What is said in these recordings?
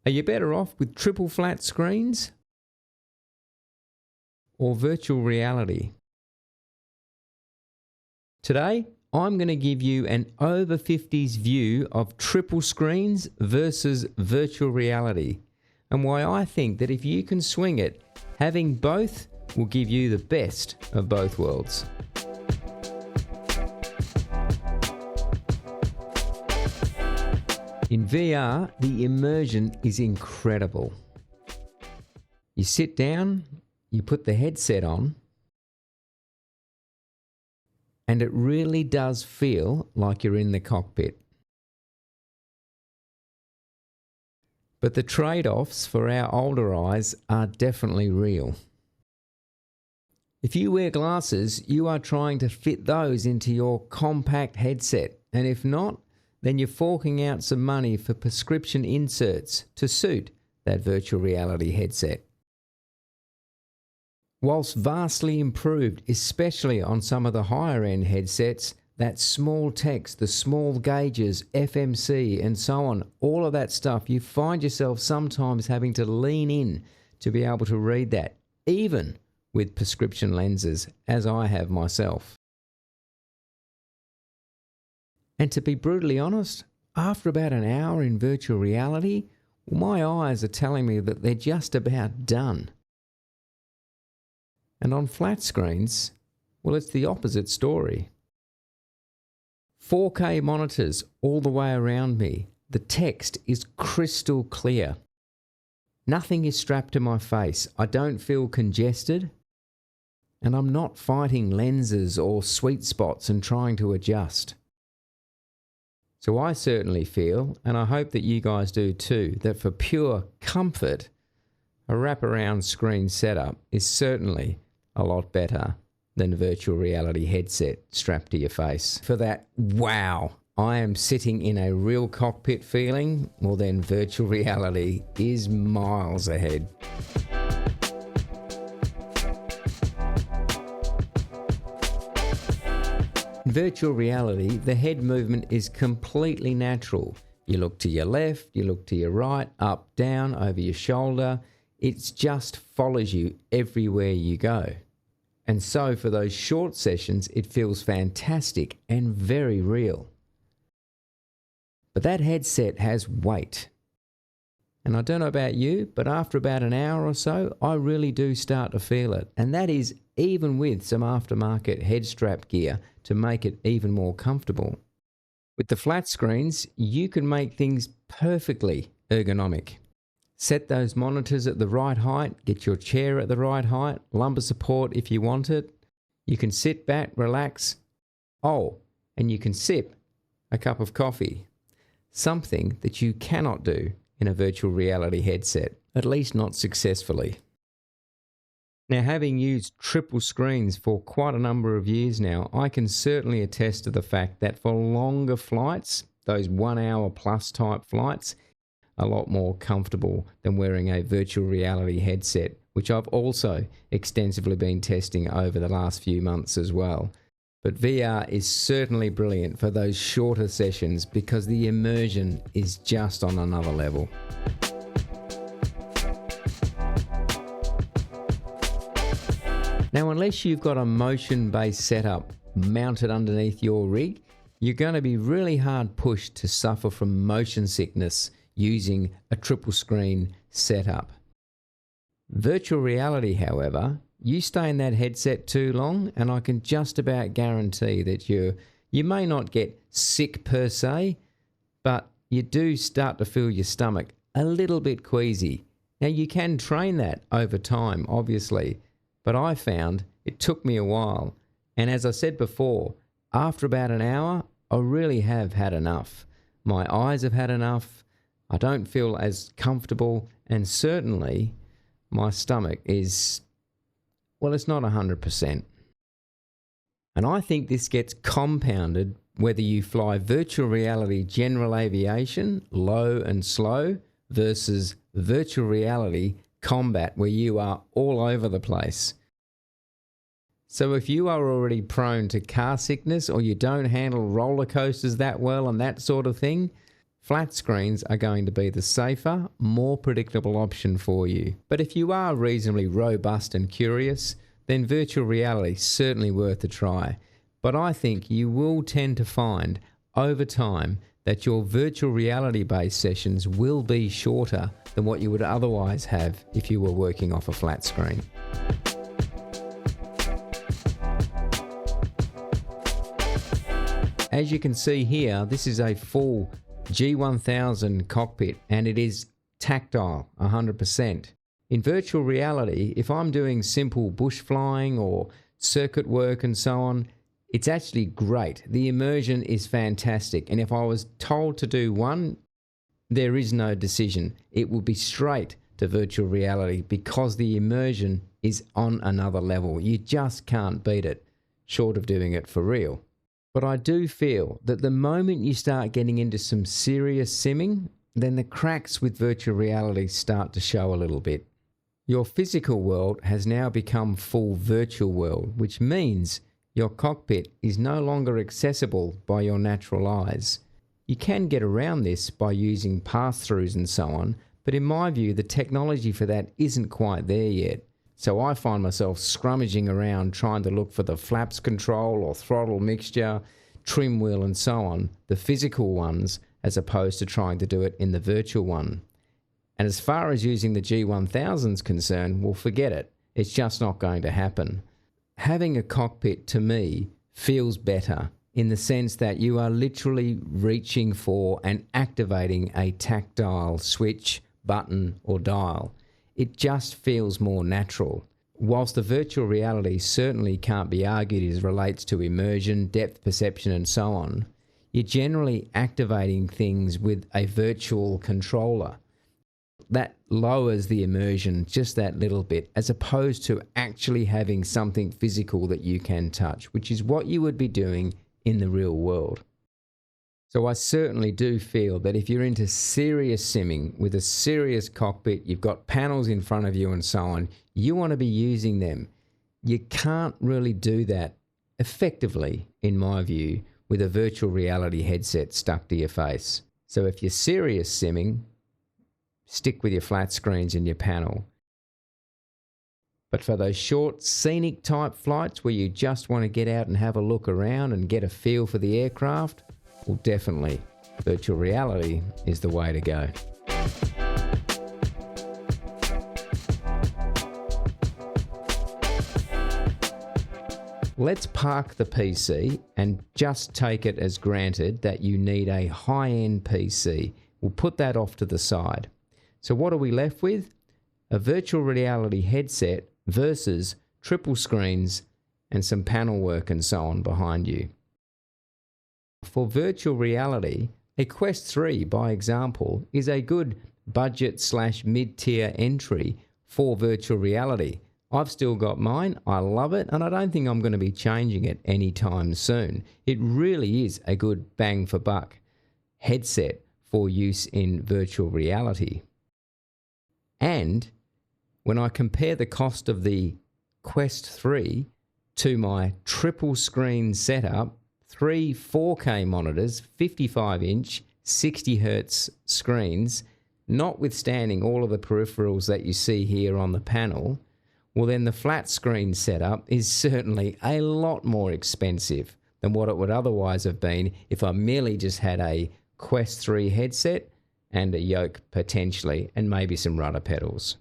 Are you better off with triple flat screens or virtual reality? Today, I'm going to give you an over 50s view of triple screens versus virtual reality, and why I think that if you can swing it, having both will give you the best of both worlds. In VR, the immersion is incredible. You sit down, you put the headset on, and it really does feel like you're in the cockpit. But the trade-offs for our older eyes are definitely real. If you wear glasses, you are trying to fit those into your compact headset, and if not, then you're forking out some money for prescription inserts to suit that virtual reality headset. Whilst vastly improved, especially on some of the higher end headsets, that small text, the small gauges, FMC and so on, all of that stuff, you find yourself sometimes having to lean in to be able to read that, even with prescription lenses, as I have myself. And to be brutally honest, after about an hour in virtual reality, my eyes are telling me that they're just about done. And on flat screens, well, it's the opposite story. 4K monitors all the way around me. The text is crystal clear. Nothing is strapped to my face. I don't feel congested. And I'm not fighting lenses or sweet spots and trying to adjust. So I certainly feel, and I hope that you guys do too, that for pure comfort, a wraparound screen setup is certainly a lot better than a virtual reality headset strapped to your face. For that, wow, I am sitting in a real cockpit feeling, well then virtual reality is miles ahead. In virtual reality, the head movement is completely natural. You look to your left, you look to your right, up, down, over your shoulder. It just follows you everywhere you go. And so for those short sessions, it feels fantastic and very real. But that headset has weight. And I don't know about you, but after about an hour or so, I really do start to feel it. And that is even with some aftermarket head strap gear to make it even more comfortable. With the flat screens, you can make things perfectly ergonomic. Set those monitors at the right height, get your chair at the right height, lumbar support if you want it. You can sit back, relax. Oh, and you can sip a cup of coffee. Something that you cannot do in a virtual reality headset, at least not successfully. Now, having used triple screens for quite a number of years now, I can certainly attest to the fact that for longer flights, those 1 hour plus type flights, a lot more comfortable than wearing a virtual reality headset, which I've also extensively been testing over the last few months as well. But VR is certainly brilliant for those shorter sessions because the immersion is just on another level. Now, unless you've got a motion-based setup mounted underneath your rig, you're going to be really hard pushed to suffer from motion sickness using a triple screen setup. Virtual reality, however, you stay in that headset too long and I can just about guarantee that you may not get sick per se, but you do start to feel your stomach a little bit queasy. Now, you can train that over time, obviously, but I found it took me a while. And as I said before, after about an hour, I really have had enough. My eyes have had enough. I don't feel as comfortable, and certainly my stomach is, well, it's not 100%. And I think this gets compounded whether you fly virtual reality general aviation, low and slow, versus virtual reality combat, where you are all over the place. So if you are already prone to car sickness or you don't handle roller coasters that well and that sort of thing, flat screens are going to be the safer, more predictable option for you. But if you are reasonably robust and curious, then virtual reality is certainly worth a try. But I think you will tend to find over time that your virtual reality based sessions will be shorter than what you would otherwise have if you were working off a flat screen. As you can see here, this is a full G1000 cockpit and it is tactile 100%. In virtual reality, if I'm doing simple bush flying or circuit work and so on, it's actually great. The immersion is fantastic. And if I was told to do one, there is no decision. It will be straight to virtual reality because the immersion is on another level. You just can't beat it, short of doing it for real. But I do feel that the moment you start getting into some serious simming, then the cracks with virtual reality start to show a little bit. Your physical world has now become full virtual world, which means your cockpit is no longer accessible by your natural eyes. You can get around this by using pass-throughs and so on, but in my view, the technology for that isn't quite there yet. So I find myself scrummaging around trying to look for the flaps control or throttle mixture, trim wheel and so on, the physical ones, as opposed to trying to do it in the virtual one. And as far as using the G1000 is concerned, well, forget it. It's just not going to happen. Having a cockpit, to me, feels better in the sense that you are literally reaching for and activating a tactile switch, button or dial. It just feels more natural. Whilst the virtual reality certainly can't be argued as relates to immersion, depth perception and so on, you're generally activating things with a virtual controller. That lowers the immersion just that little bit, as opposed to actually having something physical that you can touch, which is what you would be doing in the real world. So I certainly do feel that if you're into serious simming with a serious cockpit, you've got panels in front of you and so on, you want to be using them. You can't really do that effectively, in my view, with a virtual reality headset stuck to your face. So if you're serious simming, stick with your flat screens and your panel. But for those short, scenic type flights where you just want to get out and have a look around and get a feel for the aircraft, well, definitely, virtual reality is the way to go. Let's park the PC and just take it as granted that you need a high-end PC. We'll put that off to the side. So what are we left with? A virtual reality headset versus triple screens and some panel work and so on behind you. For virtual reality, a Quest 3, by example, is a good budget/mid-tier entry for virtual reality. I've still got mine, I love it, and I don't think I'm going to be changing it anytime soon. It really is a good bang for buck headset for use in virtual reality. And when I compare the cost of the Quest 3 to my triple screen setup, 3 4K monitors, 55-inch, 60 Hz screens, notwithstanding all of the peripherals that you see here on the panel, well then the flat screen setup is certainly a lot more expensive than what it would otherwise have been if I merely just had a Quest 3 headset and a yoke potentially, and maybe some rudder pedals.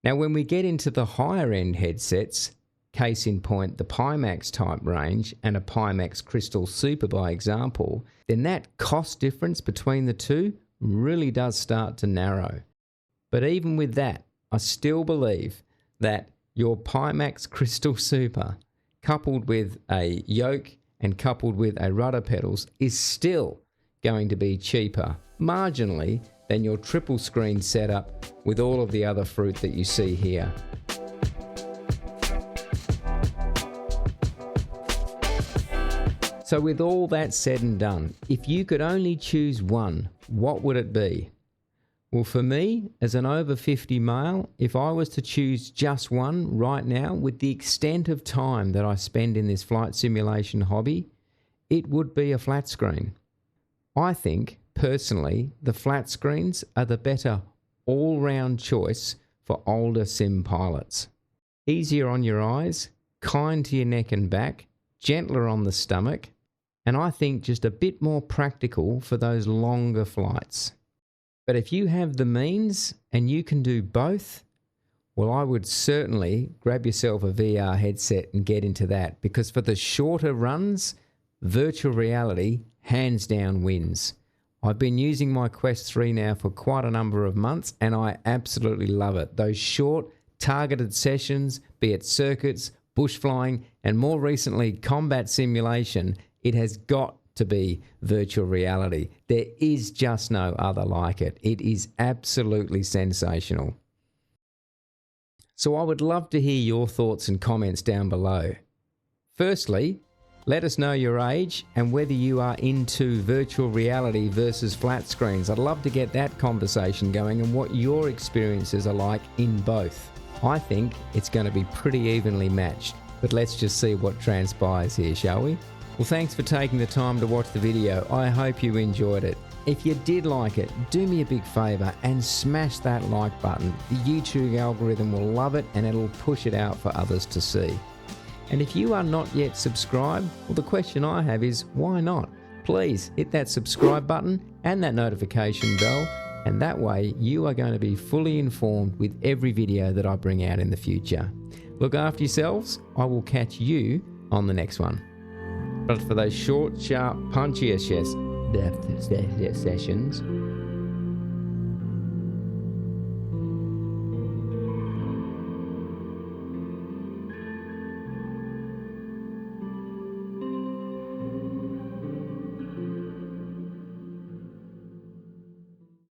Now when we get into the higher end headsets, case in point the Pimax type range and a Pimax Crystal Super by example, then that cost difference between the two really does start to narrow. But even with that, I still believe that your Pimax Crystal Super coupled with a yoke and coupled with a rudder pedals is still going to be cheaper marginally than your triple screen setup with all of the other fruit that you see here. So with all that said and done, if you could only choose one, what would it be? Well, for me, as an over 50 male, if I was to choose just one right now, with the extent of time that I spend in this flight simulation hobby, it would be a flat screen. I think personally, the flat screens are the better all-round choice for older sim pilots. Easier on your eyes, kind to your neck and back, gentler on the stomach, and I think just a bit more practical for those longer flights. But if you have the means and you can do both, well, I would certainly grab yourself a VR headset and get into that, because for the shorter runs, virtual reality hands down wins. I've been using my Quest 3 now for quite a number of months and I absolutely love it. Those short, targeted sessions, be it circuits, bush flying, and more recently combat simulation, it has got to be virtual reality. There is just no other like it. It is absolutely sensational. So I would love to hear your thoughts and comments down below. Firstly, let us know your age and whether you are into virtual reality versus flat screens. I'd love to get that conversation going and what your experiences are like in both. I think it's going to be pretty evenly matched, but let's just see what transpires here, shall we? Well, thanks for taking the time to watch the video. I hope you enjoyed it. If you did like it, do me a big favour and smash that like button. The YouTube algorithm will love it and it'll push it out for others to see. And if you are not yet subscribed, well, the question I have is, why not? Please hit that subscribe button and that notification bell, and that way you are going to be fully informed with every video that I bring out in the future. Look after yourselves. I will catch you on the next one. But for those short, sharp, punchier sessions,